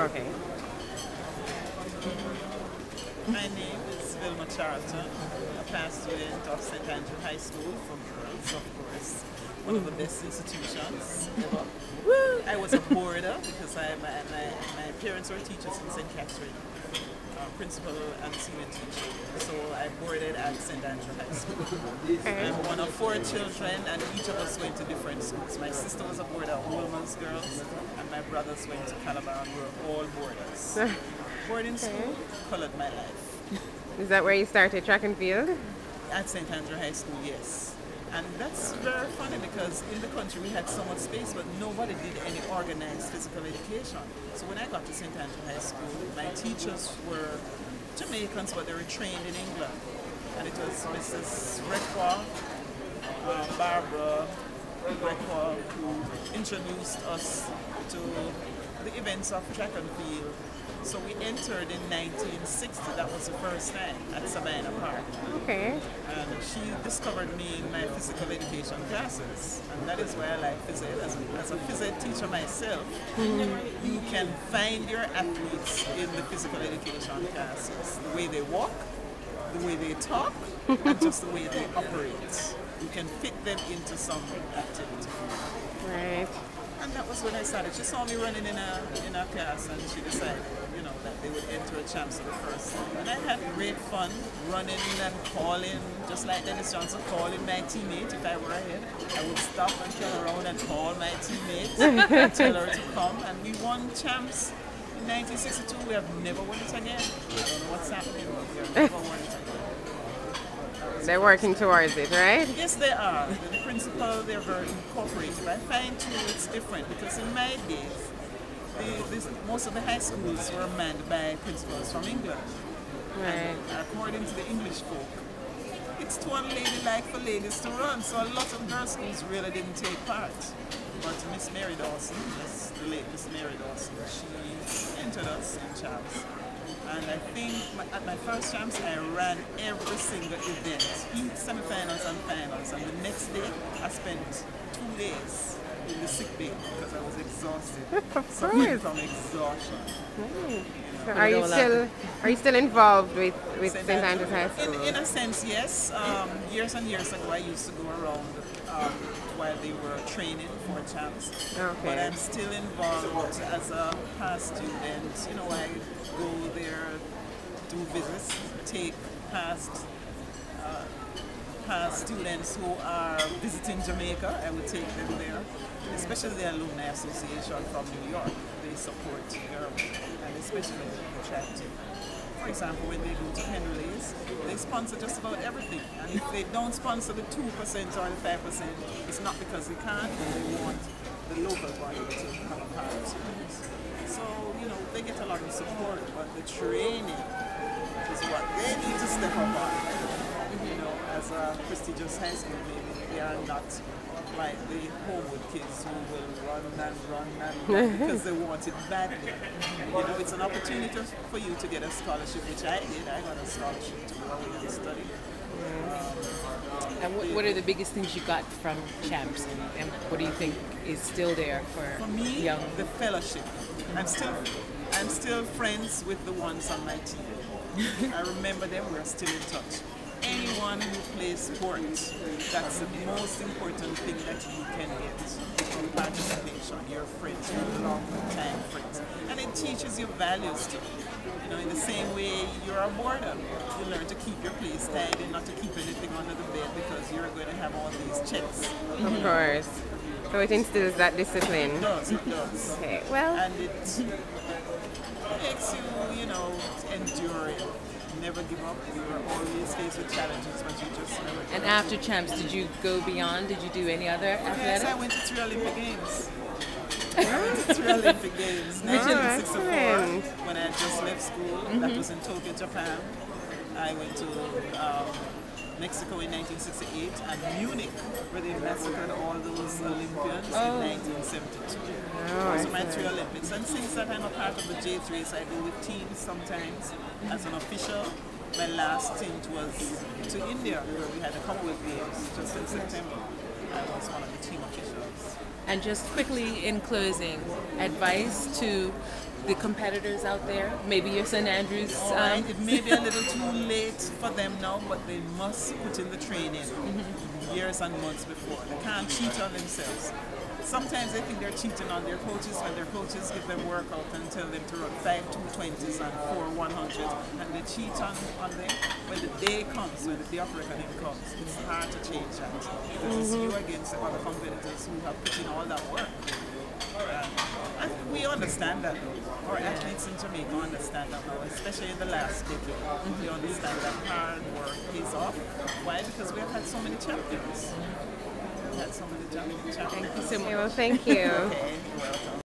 Okay. My name is Vilma Charlton, a past student of St. Andrew High School for girls, of course. One of the best institutions ever. I was a boarder because my parents were teachers in St. Catherine, principal and senior teacher. So I boarded at St. Andrew High School. I'm one of 4 children, and each of us went to different schools. My sister was a boarder at Woolman's Girls, and my brothers went to Calabar, and we were all boarders. Boarding school colored my life. Is that where you started track and field? At St. Andrew High School, yes. And that's very funny because in the country we had so much space, but nobody did any organized physical education. So when I got to St. Andrew High School, my teachers were Jamaicans, but they were trained in England. And it was Mrs. Requa, Barbara Requa, who introduced us to the events of track and field. So we entered in 1960. That was the first time at Savannah Park. Okay. And she discovered me in my physical education classes. And that is why I like phys ed. As a phys ed teacher myself, you can find your athletes in the physical education classes. The way they walk, the way they talk, and just the way they operate. You can fit them into some activity. Right. And that was when I started. She saw me running in a class, and she decided, that they would enter a champs for the first time. And I had great fun running and calling, just like Dennis Johnson, calling my teammate if I were ahead. I would stop and turn around and call my teammate and tell her to come. And we won champs in 1962. We have never won it again. I don't know what's happening. We have never won it again. They're working towards it, right? Yes, they are. The principal, they're very incorporative. I find too it's different because in my days, most of the high schools were manned by principals from England. Right. And according to the English folk, it's too unladylike for ladies to run, so a lot of girls' schools really didn't take part. But Miss Mary Dawson, the late Miss Mary Dawson, she entered us in champs. And I think at my first champs, I ran every single event, heat, semifinals and finals. And the next day, I spent 2 days in the sick bay because I was exhausted, suffering from exhaustion. So are you still involved with St. Andrews High School? In a sense, yes. Years and years ago, I used to go around while they were training for champs. Okay. But I'm still involved as a past student. I go there, do visits, take past students who are visiting Jamaica. I would take them there, especially the Alumni Association from New York. They support girls, and especially the track team. For example, when they go to Henry's, they sponsor just about everything. And if they don't sponsor the 2% or the 5%, it's not because they can't, but they want the local body to become a part of it. So, they get a lot of support, but the training is what they need to step up on. As a prestigious high school, maybe they are not like the Homewood kids who will run and run because they want it badly. It's an opportunity for you to get a scholarship, which I did. I got a scholarship to go away and study. And what are the biggest things you got from champs, and what do you think is still there for me, young? The fellowship. I'm still friends with the ones on my team. I remember them. We're still in touch. Anyone who plays sports, that's the most important thing that you can get from participation. Your friends, your long-time friends. And it teaches you values too. In the same way you're a boarder. You learn to keep your place tidy, not to keep anything under the bed because you're going to have all these checks. Of course. So it instills that discipline. It does, it does. Okay, well. And it makes you, endure it. Never give up. You are always faced with challenges, but you just never give And up. after champs, did you go beyond? Did you do any other athletics? Yes, I went to 3 Olympic Games. I went to 3 Olympic Games. 1964, when I had just left school. That was in Tokyo, Japan. I went to Mexico in 1968 and Munich, where they massacred all those Olympians in 1972. Those are my 3 Olympics. And since that I'm a part of the J3s, I go with teams sometimes as an official. My last stint was to India, where we had a Commonwealth Games just in September. I was one of the team officials. And just quickly in closing, advice to the competitors out there? Maybe your St. Andrews. Right. It may be a little too late for them now, but they must put in the training years and months before. They can't cheat on themselves. Sometimes they think they're cheating on their coaches when their coaches give them workout and tell them to run 5 220s and 4 100s, and they cheat on them. When the day comes, when the day of reckoning comes, it's hard to change that. Because it's you against the other competitors who have put in all that work. I think we understand that though. Our athletes in Jamaica understand that now, especially in the last decade. They understand that hard work pays off. Why? Because we have had so many champions. We've had so many champions. Thank you so much. Well, thank you. Okay, you're welcome.